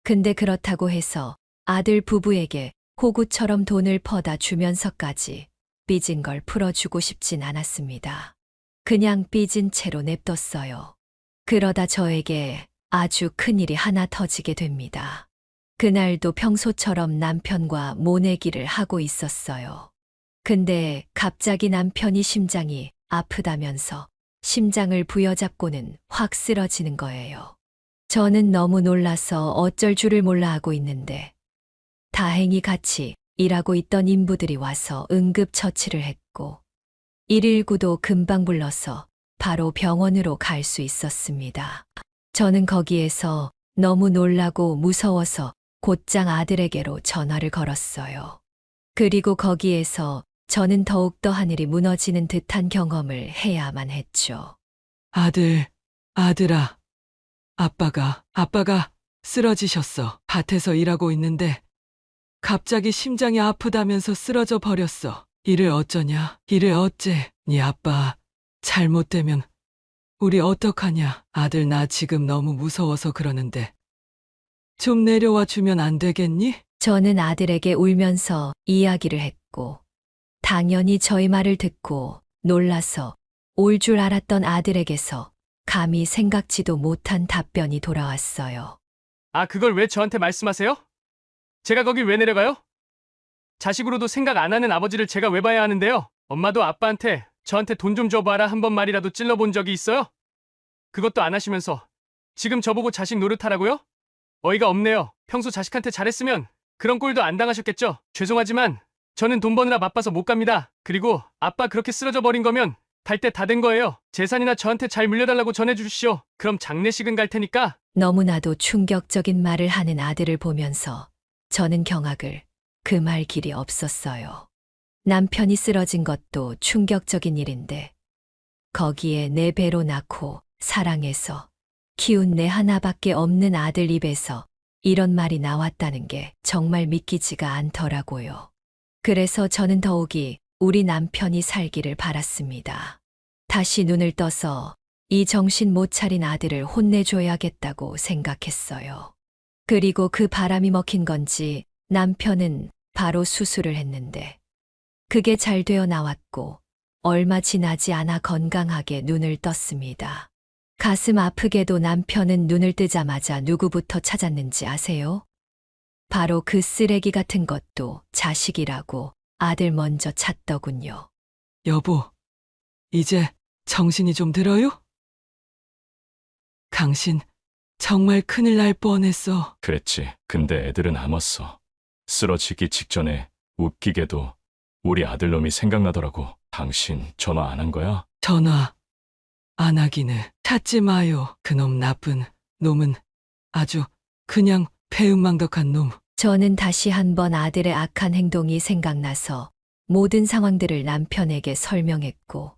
[SPEAKER 1] 근데 그렇다고 해서 아들 부부에게 호구처럼 돈을 퍼다 주면서까지 삐진 걸 풀어주고 싶진 않았습니다. 그냥 삐진 채로 냅뒀어요. 그러다 저에게 아주 큰일이 하나 터지게 됩니다. 그날도 평소처럼 남편과 모내기를 하고 있었어요. 근데 갑자기 남편이 심장이 아프다면서 심장을 부여잡고는 확 쓰러지는 거예요. 저는 너무 놀라서 어쩔 줄을 몰라 하고 있는데 다행히 같이 일하고 있던 인부들이 와서 응급처치를 했고 119도 금방 불러서 바로 병원으로 갈 수 있었습니다. 저는 거기에서 너무 놀라고 무서워서 곧장 아들에게로 전화를 걸었어요. 그리고 거기에서 저는 더욱더 하늘이 무너지는 듯한 경험을 해야만 했죠.
[SPEAKER 5] 아들아. 아빠가 쓰러지셨어. 밭에서 일하고 있는데 갑자기 심장이 아프다면서 쓰러져 버렸어. 이를 어쩌냐? 이를 어째? 네 아빠 잘못되면 우리 어떡하냐? 아들 나 지금 너무 무서워서 그러는데 좀 내려와 주면 안 되겠니?
[SPEAKER 1] 저는 아들에게 울면서 이야기를 했고 당연히 저희 말을 듣고 놀라서 올 줄 알았던 아들에게서 감히 생각지도 못한 답변이 돌아왔어요.
[SPEAKER 7] 아, 그걸 왜 저한테 말씀하세요? 제가 거길 왜 내려가요? 자식으로도 생각 안 하는 아버지를 제가 왜 봐야 하는데요? 엄마도 아빠한테 저한테 돈 좀 줘봐라 한 번 말이라도 찔러본 적이 있어요? 그것도 안 하시면서 지금 저보고 자식 노릇하라고요? 어이가 없네요. 평소 자식한테 잘했으면 그런 꼴도 안 당하셨겠죠? 죄송하지만 저는 돈 버느라 바빠서 못 갑니다. 그리고 아빠 그렇게 쓰러져 버린 거면 갈 때 다 된 거예요. 재산이나 저한테 잘 물려달라고 전해주십시오. 그럼 장례식은 갈 테니까.
[SPEAKER 1] 너무나도 충격적인 말을 하는 아들을 보면서 저는 경악을 금할 길이 없었어요. 남편이 쓰러진 것도 충격적인 일인데 거기에 내 배로 낳고 사랑해서 키운 내 하나밖에 없는 아들 입에서 이런 말이 나왔다는 게 정말 믿기지가 않더라고요. 그래서 저는 더욱이 우리 남편이 살기를 바랐습니다. 다시 눈을 떠서 이 정신 못 차린 아들을 혼내줘야겠다고 생각했어요. 그리고 그 바람이 먹힌 건지 남편은 바로 수술을 했는데 그게 잘 되어 나왔고 얼마 지나지 않아 건강하게 눈을 떴습니다. 가슴 아프게도 남편은 눈을 뜨자마자 누구부터 찾았는지 아세요? 바로 그 쓰레기 같은 것도 자식이라고 아들 먼저 찾더군요.
[SPEAKER 5] 여보, 이제 정신이 좀 들어요? 당신 정말 큰일 날 뻔했어.
[SPEAKER 3] 그랬지. 근데 애들은 암았어. 쓰러지기 직전에 웃기게도 우리 아들놈이 생각나더라고. 당신 전화 안 한 거야?
[SPEAKER 5] 전화 안 하기는 찾지 마요. 그놈 나쁜 놈은 아주 그냥 배은망덕한 놈.
[SPEAKER 1] 저는 다시 한번 아들의 악한 행동이 생각나서 모든 상황들을 남편에게 설명했고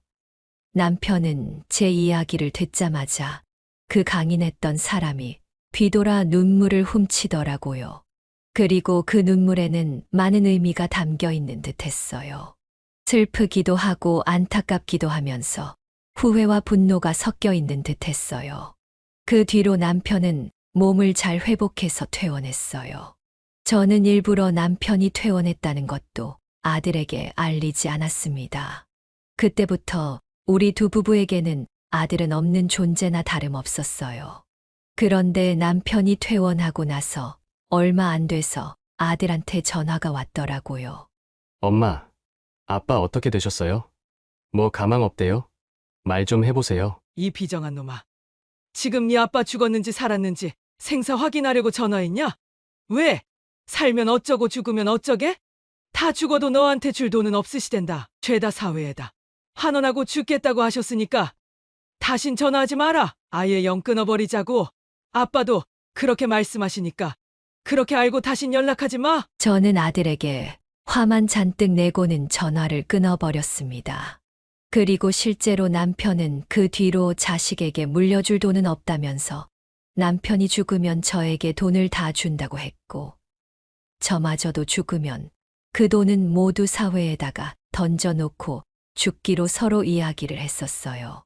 [SPEAKER 1] 남편은 제 이야기를 듣자마자 그 강인했던 사람이 뒤돌아 눈물을 훔치더라고요. 그리고 그 눈물에는 많은 의미가 담겨 있는 듯 했어요. 슬프기도 하고 안타깝기도 하면서 후회와 분노가 섞여 있는 듯 했어요. 그 뒤로 남편은 몸을 잘 회복해서 퇴원했어요. 저는 일부러 남편이 퇴원했다는 것도 아들에게 알리지 않았습니다. 그때부터 우리 두 부부에게는 아들은 없는 존재나 다름없었어요. 그런데 남편이 퇴원하고 나서 얼마 안 돼서 아들한테 전화가 왔더라고요.
[SPEAKER 7] 엄마, 아빠 어떻게 되셨어요? 뭐 가망 없대요? 말 좀 해보세요.
[SPEAKER 5] 이 비정한 놈아. 지금 네 아빠 죽었는지 살았는지 생사 확인하려고 전화했냐? 왜? 살면 어쩌고 죽으면 어쩌게? 다 죽어도 너한테 줄 돈은 없으시댄다. 죄다 사회에다. 환원하고 죽겠다고 하셨으니까 다신 전화하지 마라. 아예 영 끊어버리자고. 아빠도 그렇게 말씀하시니까 그렇게 알고 다신 연락하지 마.
[SPEAKER 1] 저는 아들에게 화만 잔뜩 내고는 전화를 끊어버렸습니다. 그리고 실제로 남편은 그 뒤로 자식에게 물려줄 돈은 없다면서 남편이 죽으면 저에게 돈을 다 준다고 했고 저마저도 죽으면 그 돈은 모두 사회에다가 던져놓고 죽기로 서로 이야기를 했었어요.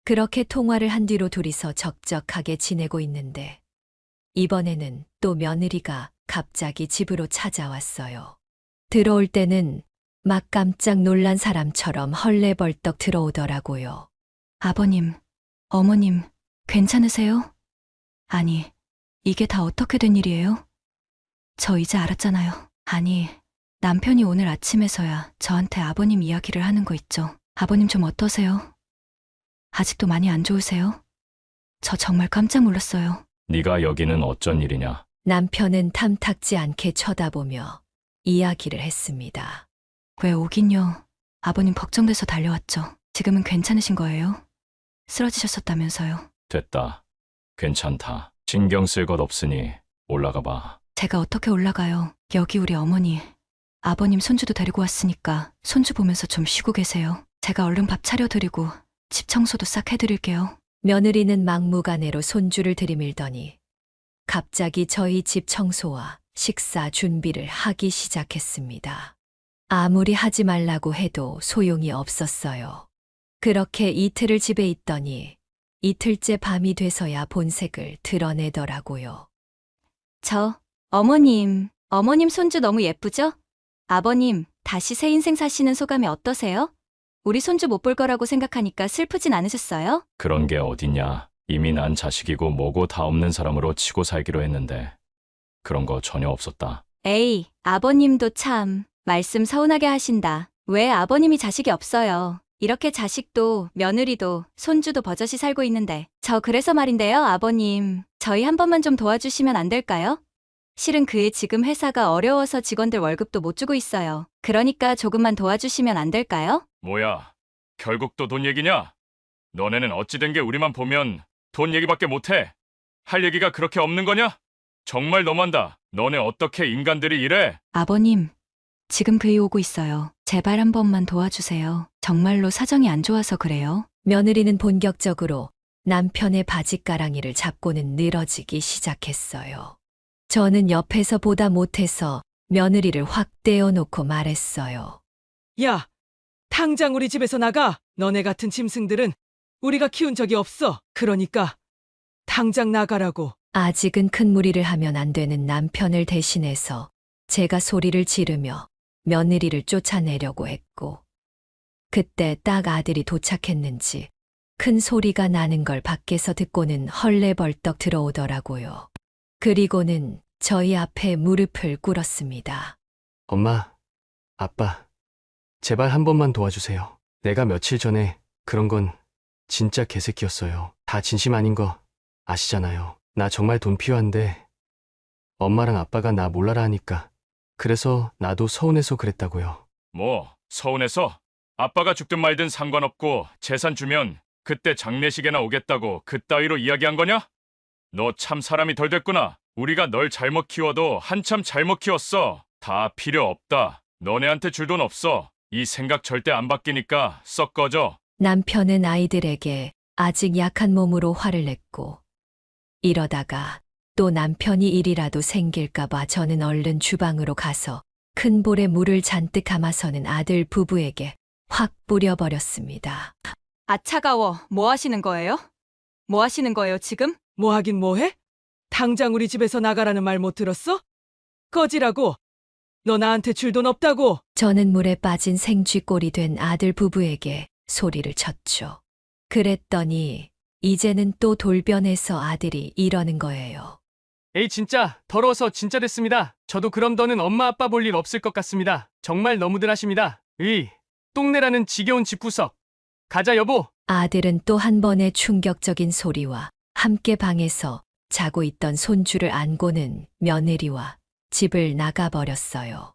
[SPEAKER 1] 그렇게 통화를 한 뒤로 둘이서 적적하게 지내고 있는데 이번에는 또 며느리가 갑자기 집으로 찾아왔어요. 들어올 때는 막 깜짝 놀란 사람처럼 헐레벌떡 들어오더라고요.
[SPEAKER 6] 아버님, 어머님, 괜찮으세요? 아니, 이게 다 어떻게 된 일이에요? 저 이제 알았잖아요. 아니, 남편이 오늘 아침에서야 저한테 아버님 이야기를 하는 거 있죠. 아버님 좀 어떠세요? 아직도 많이 안 좋으세요? 저 정말 깜짝 놀랐어요.
[SPEAKER 3] 네가 여기는 어쩐 일이냐?
[SPEAKER 1] 남편은 탐탁지 않게 쳐다보며 이야기를 했습니다.
[SPEAKER 6] 왜 오긴요? 아버님 걱정돼서 달려왔죠. 지금은 괜찮으신 거예요? 쓰러지셨었다면서요.
[SPEAKER 3] 됐다. 괜찮다. 신경 쓸 것 없으니 올라가 봐.
[SPEAKER 6] 제가 어떻게 올라가요? 여기 우리 어머니, 아버님 손주도 데리고 왔으니까 손주 보면서 좀 쉬고 계세요. 제가 얼른 밥 차려드리고 집 청소도 싹 해드릴게요.
[SPEAKER 1] 며느리는 막무가내로 손주를 들이밀더니 갑자기 저희 집 청소와 식사 준비를 하기 시작했습니다. 아무리 하지 말라고 해도 소용이 없었어요. 그렇게 이틀을 집에 있더니 이틀째 밤이 돼서야 본색을 드러내더라고요.
[SPEAKER 6] 어머님 손주 너무 예쁘죠? 아버님, 다시 새 인생 사시는 소감이 어떠세요? 우리 손주 못 볼 거라고 생각하니까 슬프진 않으셨어요?
[SPEAKER 3] 그런 게 어딨냐. 이미 난 자식이고 뭐고 다 없는 사람으로 치고 살기로 했는데 그런 거 전혀 없었다.
[SPEAKER 6] 에이, 아버님도 참, 말씀 서운하게 하신다. 왜 아버님이 자식이 없어요? 이렇게 자식도, 며느리도, 손주도 버젓이 살고 있는데. 저 그래서 말인데요, 아버님. 저희 한 번만 좀 도와주시면 안 될까요? 실은 그의 지금 회사가 어려워서 직원들 월급도 못 주고 있어요. 그러니까 조금만 도와주시면 안 될까요?
[SPEAKER 3] 뭐야? 결국 또 돈 얘기냐? 너네는 어찌 된 게 우리만 보면 돈 얘기밖에 못해. 할 얘기가 그렇게 없는 거냐? 정말 너무한다. 너네 어떻게 인간들이 이래?
[SPEAKER 6] 아버님, 지금 그이 오고 있어요. 제발 한 번만 도와주세요. 정말로 사정이 안 좋아서 그래요.
[SPEAKER 1] 며느리는 본격적으로 남편의 바지가랑이를 잡고는 늘어지기 시작했어요. 저는 옆에서 보다 못해서 며느리를 확 떼어놓고 말했어요.
[SPEAKER 5] 야, 당장 우리 집에서 나가. 너네 같은 짐승들은 우리가 키운 적이 없어. 그러니까 당장 나가라고.
[SPEAKER 1] 아직은 큰 무리를 하면 안 되는 남편을 대신해서 제가 소리를 지르며 며느리를 쫓아내려고 했고, 그때 딱 아들이 도착했는지 큰 소리가 나는 걸 밖에서 듣고는 헐레벌떡 들어오더라고요. 그리고는 저희 앞에 무릎을 꿇었습니다.
[SPEAKER 7] 엄마, 아빠, 제발 한 번만 도와주세요. 내가 며칠 전에 그런 건 진짜 개새끼였어요. 다 진심 아닌 거 아시잖아요. 나 정말 돈 필요한데 엄마랑 아빠가 나 몰라라 하니까 그래서 나도 서운해서 그랬다고요.
[SPEAKER 3] 뭐, 서운해서? 아빠가 죽든 말든 상관없고 재산 주면 그때 장례식에나 오겠다고 그따위로 이야기한 거냐? 너 참 사람이 덜 됐구나. 우리가 널 잘못 키워도 한참 잘못 키웠어. 다 필요 없다. 너네한테 줄 돈 없어. 이 생각 절대 안 바뀌니까 썩 꺼져.
[SPEAKER 1] 남편은 아이들에게 아직 약한 몸으로 화를 냈고, 이러다가 또 남편이 일이라도 생길까봐 저는 얼른 주방으로 가서 큰 볼에 물을 잔뜩 감아서는 아들 부부에게 확 뿌려버렸습니다.
[SPEAKER 6] 아, 차가워. 뭐 하시는 거예요? 뭐 하시는 거예요, 지금?
[SPEAKER 5] 뭐 하긴 뭐해? 당장 우리 집에서 나가라는 말 못 들었어? 꺼지라고. 너 나한테 줄 돈 없다고.
[SPEAKER 1] 저는 물에 빠진 생쥐꼴이 된 아들 부부에게 소리를 쳤죠. 그랬더니 이제는 또 돌변해서 아들이 이러는 거예요.
[SPEAKER 7] 에이 진짜 더러워서 진짜 됐습니다. 저도 그럼 더는 엄마 아빠 볼 일 없을 것 같습니다. 정말 너무들 하십니다. 똥내라는 지겨운 집구석. 가자 여보.
[SPEAKER 1] 아들은 또 한 번의 충격적인 소리와 함께 방에서 자고 있던 손주를 안고는 며느리와 집을 나가버렸어요.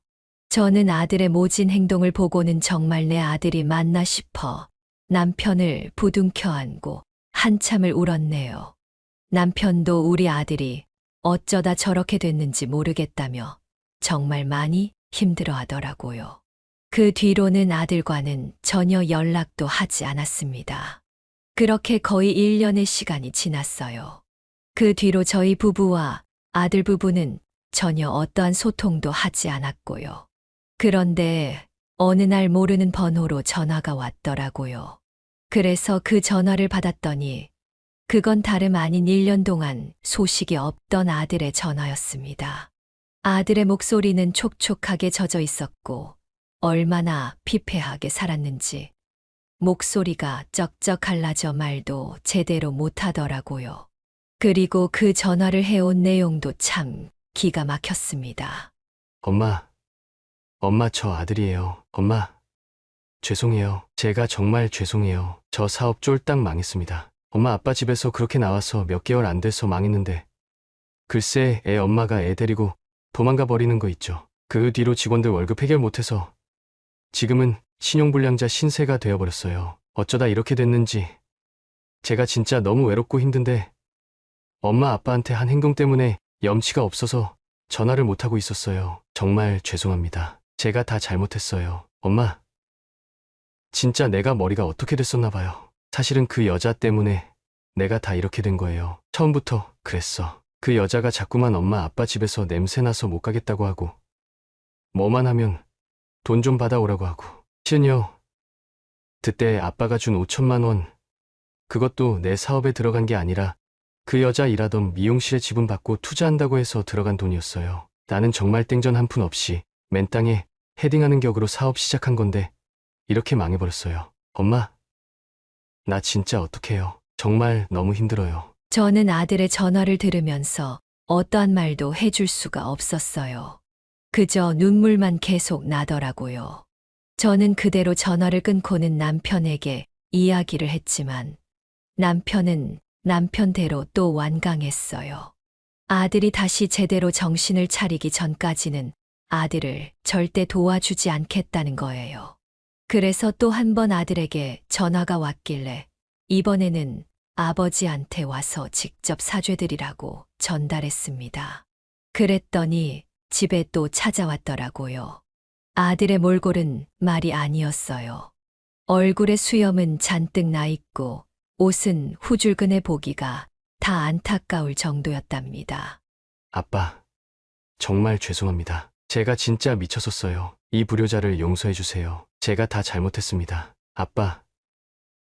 [SPEAKER 1] 저는 아들의 모진 행동을 보고는 정말 내 아들이 맞나 싶어 남편을 부둥켜 안고 한참을 울었네요. 남편도 우리 아들이 어쩌다 저렇게 됐는지 모르겠다며 정말 많이 힘들어 하더라고요. 그 뒤로는 아들과는 전혀 연락도 하지 않았습니다. 그렇게 거의 1년의 시간이 지났어요. 그 뒤로 저희 부부와 아들 부부는 전혀 어떠한 소통도 하지 않았고요. 그런데 어느 날 모르는 번호로 전화가 왔더라고요. 그래서 그 전화를 받았더니 그건 다름 아닌 1년 동안 소식이 없던 아들의 전화였습니다. 아들의 목소리는 촉촉하게 젖어 있었고 얼마나 피폐하게 살았는지 목소리가 쩍쩍 갈라져 말도 제대로 못하더라고요. 그리고 그 전화를 해온 내용도 참 기가 막혔습니다.
[SPEAKER 7] 엄마 저 아들이에요. 엄마 죄송해요. 제가 정말 죄송해요. 저 사업 쫄딱 망했습니다. 엄마 아빠 집에서 그렇게 나와서 몇 개월 안 돼서 망했는데 글쎄 애 엄마가 애 데리고 도망가 버리는 거 있죠. 그 뒤로 직원들 월급 해결 못해서 지금은 신용불량자 신세가 되어버렸어요. 어쩌다 이렇게 됐는지 제가 진짜 너무 외롭고 힘든데 엄마 아빠한테 한 행동 때문에 염치가 없어서 전화를 못하고 있었어요. 정말 죄송합니다. 제가 다 잘못했어요. 엄마 진짜 내가 머리가 어떻게 됐었나 봐요. 사실은 그 여자 때문에 내가 다 이렇게 된 거예요. 처음부터 그랬어. 그 여자가 자꾸만 엄마 아빠 집에서 냄새나서 못 가겠다고 하고 뭐만 하면 돈 좀 받아오라고 하고 실은요 그때 아빠가 준 5천만 원 그것도 내 사업에 들어간 게 아니라 그 여자 일하던 미용실에 지분 받고 투자한다고 해서 들어간 돈이었어요. 나는 정말 땡전 한 푼 없이 맨 땅에 헤딩하는 격으로 사업 시작한 건데 이렇게 망해버렸어요. 엄마 나 진짜 어떡해요. 정말 너무 힘들어요.
[SPEAKER 1] 저는 아들의 전화를 들으면서 어떠한 말도 해줄 수가 없었어요. 그저 눈물만 계속 나더라고요. 저는 그대로 전화를 끊고는 남편에게 이야기를 했지만 남편은 남편대로 또 완강했어요. 아들이 다시 제대로 정신을 차리기 전까지는 아들을 절대 도와주지 않겠다는 거예요. 그래서 또 한 번 아들에게 전화가 왔길래 이번에는 아버지한테 와서 직접 사죄드리라고 전달했습니다. 그랬더니 집에 또 찾아왔더라고요. 아들의 몰골은 말이 아니었어요. 얼굴에 수염은 잔뜩 나 있고 옷은 후줄근해 보기가 다 안타까울 정도였답니다.
[SPEAKER 7] 아빠, 정말 죄송합니다. 제가 진짜 미쳤었어요. 이 불효자를 용서해 주세요. 제가 다 잘못했습니다. 아빠,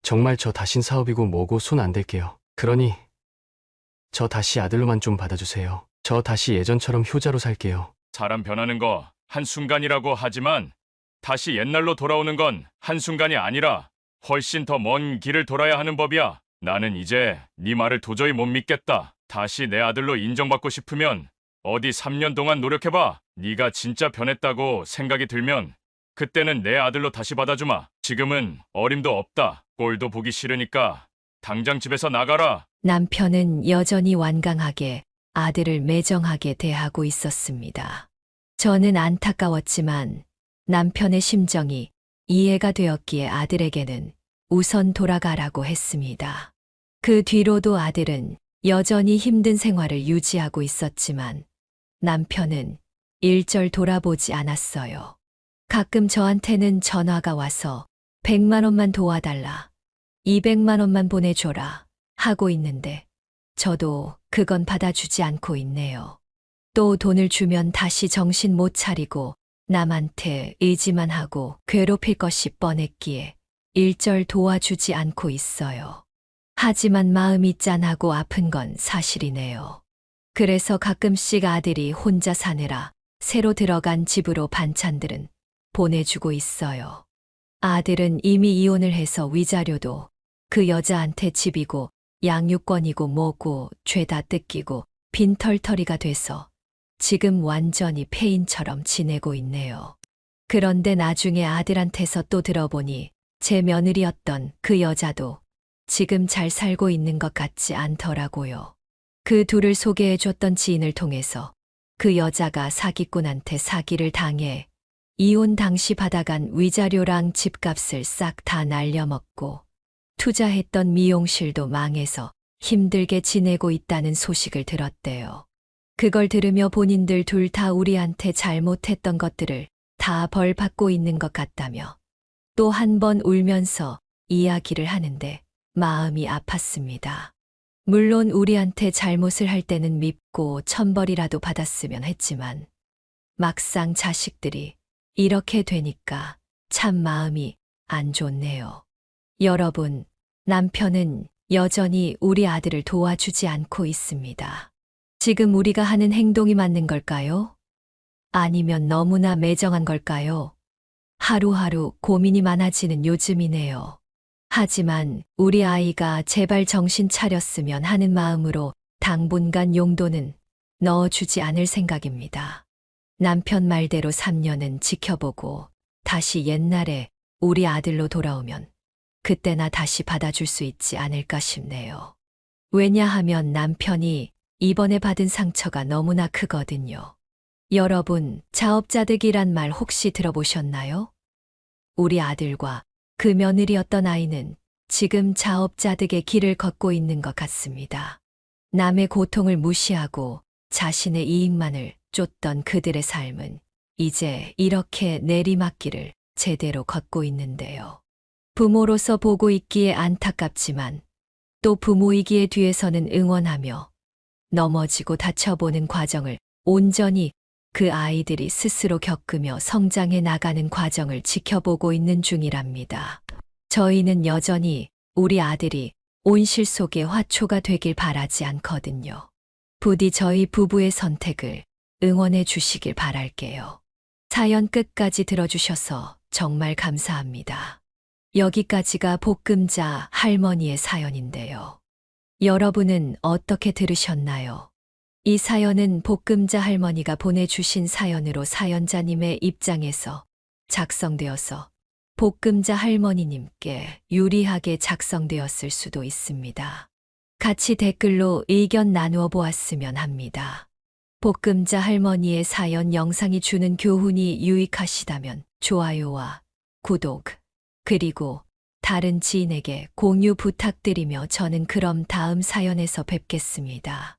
[SPEAKER 7] 정말 저 다신 사업이고 뭐고 손 안 댈게요. 그러니 저 다시 아들로만 좀 받아주세요. 저 다시 예전처럼 효자로 살게요.
[SPEAKER 3] 사람 변하는 거 한순간이라고 하지만 다시 옛날로 돌아오는 건 한순간이 아니라 훨씬 더 먼 길을 돌아야 하는 법이야. 나는 이제 네 말을 도저히 못 믿겠다. 다시 내 아들로 인정받고 싶으면 어디 3년 동안 노력해봐. 네가 진짜 변했다고 생각이 들면 그때는 내 아들로 다시 받아주마. 지금은 어림도 없다. 꼴도 보기 싫으니까 당장 집에서 나가라.
[SPEAKER 1] 남편은 여전히 완강하게 아들을 매정하게 대하고 있었습니다. 저는 안타까웠지만 남편의 심정이 이해가 되었기에 아들에게는 우선 돌아가라고 했습니다. 그 뒤로도 아들은 여전히 힘든 생활을 유지하고 있었지만 남편은 일절 돌아보지 않았어요. 가끔 저한테는 전화가 와서 100만 원만 도와달라, 200만 원만 보내줘라 하고 있는데 저도 그건 받아주지 않고 있네요. 또 돈을 주면 다시 정신 못 차리고 남한테 의지만 하고 괴롭힐 것이 뻔했기에 일절 도와주지 않고 있어요. 하지만 마음이 짠하고 아픈 건 사실이네요. 그래서 가끔씩 아들이 혼자 사느라 새로 들어간 집으로 반찬들은 보내주고 있어요. 아들은 이미 이혼을 해서 위자료도 그 여자한테 집이고 양육권이고 뭐고 죄다 뜯기고 빈털터리가 돼서 지금 완전히 폐인처럼 지내고 있네요. 그런데 나중에 아들한테서 또 들어보니 제 며느리였던 그 여자도 지금 잘 살고 있는 것 같지 않더라고요. 그 둘을 소개해줬던 지인을 통해서 그 여자가 사기꾼한테 사기를 당해 이혼 당시 받아간 위자료랑 집값을 싹 다 날려먹고 투자했던 미용실도 망해서 힘들게 지내고 있다는 소식을 들었대요. 그걸 들으며 본인들 둘 다 우리한테 잘못했던 것들을 다 벌 받고 있는 것 같다며 또 한 번 울면서 이야기를 하는데 마음이 아팠습니다. 물론 우리한테 잘못을 할 때는 밉고 천벌이라도 받았으면 했지만 막상 자식들이 이렇게 되니까 참 마음이 안 좋네요. 여러분, 남편은 여전히 우리 아들을 도와주지 않고 있습니다. 지금 우리가 하는 행동이 맞는 걸까요? 아니면 너무나 매정한 걸까요? 하루하루 고민이 많아지는 요즘이네요. 하지만 우리 아이가 제발 정신 차렸으면 하는 마음으로 당분간 용돈은 넣어주지 않을 생각입니다. 남편 말대로 3년은 지켜보고 다시 옛날에 우리 아들로 돌아오면 그때나 다시 받아줄 수 있지 않을까 싶네요. 왜냐하면 남편이 이번에 받은 상처가 너무나 크거든요. 여러분, 자업자득이란 말 혹시 들어보셨나요? 우리 아들과 그 며느리였던 아이는 지금 자업자득의 길을 걷고 있는 것 같습니다. 남의 고통을 무시하고 자신의 이익만을 쫓던 그들의 삶은 이제 이렇게 내리막길을 제대로 걷고 있는데요. 부모로서 보고 있기에 안타깝지만 또 부모이기에 뒤에서는 응원하며 넘어지고 다쳐보는 과정을 온전히 그 아이들이 스스로 겪으며 성장해 나가는 과정을 지켜보고 있는 중이랍니다. 저희는 여전히 우리 아들이 온실 속의 화초가 되길 바라지 않거든요. 부디 저희 부부의 선택을 응원해 주시길 바랄게요. 사연 끝까지 들어주셔서 정말 감사합니다. 여기까지가 볶음자 할머니의 사연인데요. 여러분은 어떻게 들으셨나요? 이 사연은 볶음자 할머니가 보내주신 사연으로 사연자님의 입장에서 작성되어서 볶음자 할머니님께 유리하게 작성되었을 수도 있습니다. 같이 댓글로 의견 나누어 보았으면 합니다. 볶음자 할머니의 사연 영상이 주는 교훈이 유익하시다면 좋아요와 구독, 그리고 다른 지인에게 공유 부탁드리며 저는 그럼 다음 사연에서 뵙겠습니다.